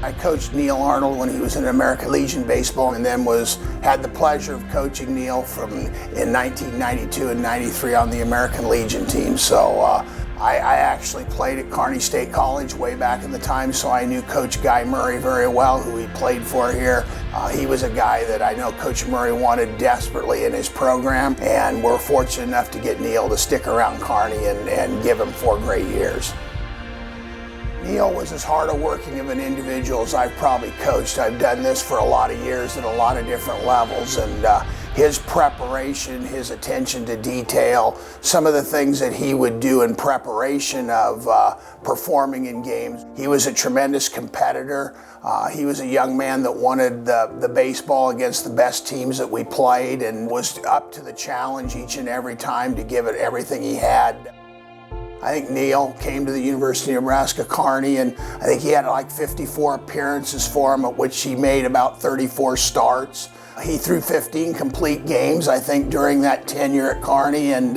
I coached Neal Arnold when he was in American Legion baseball, and then had the pleasure of coaching Neal in 1992 and 93 on the American Legion team. So I actually played at Kearney State College way back in the time, so I knew Coach Guy Murray very well, who he played for here. He was a guy that I know Coach Murray wanted desperately in his program, and we're fortunate enough to get Neal to stick around Kearney and give him 4 great years. Neal was as hard a working of an individual as I've probably coached. I've done this for a lot of years at a lot of different levels, and his preparation, his attention to detail, some of the things that he would do in preparation of performing in games. He was a tremendous competitor. He was a young man that wanted the baseball against the best teams that we played and was up to the challenge each and every time to give it everything he had. I think Neal came to the University of Nebraska Kearney, and I think he had like 54 appearances for him, at which he made about 34 starts. He threw 15 complete games, I think, during that tenure at Kearney, and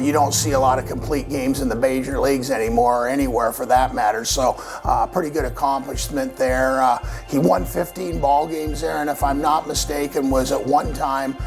you don't see a lot of complete games in the major leagues anymore, or anywhere for that matter, so pretty good accomplishment there. He won 15 ball games there, and if I'm not mistaken, was at one time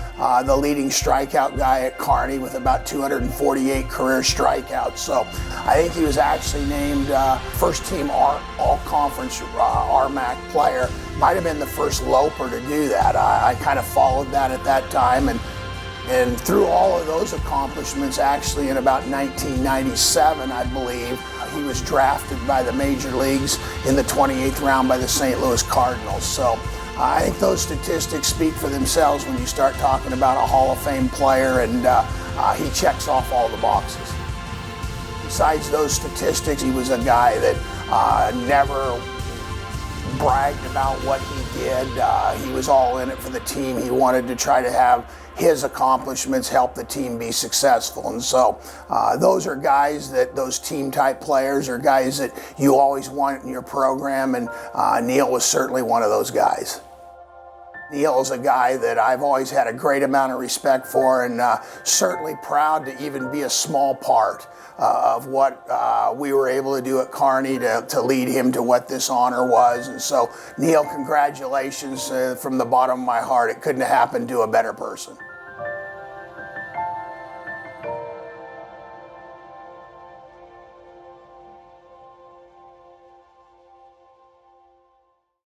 the leading strikeout guy at Kearney with about 248 career strikeouts. So I think he was actually named first team all-conference RMAC player. Might have been the first Loper to do that. I kind of followed that at that time, and through all of those accomplishments, actually in about 1997, I believe, he was drafted by the major leagues in the 28th round by the St. Louis Cardinals. So I think those statistics speak for themselves when you start talking about a Hall of Fame player, and he checks off all the boxes. Besides those statistics, he was a guy that never bragged about what he did. He was all in it for the team. He wanted to try to have his accomplishments help the team be successful. And so those are guys those team type players are guys that you always want in your program, and Neal was certainly one of those guys. Neal is a guy that I've always had a great amount of respect for, and certainly proud to even be a small part of what we were able to do at Kearney to lead him to what this honor was. And so, Neal, congratulations from the bottom of my heart. It couldn't have happened to a better person.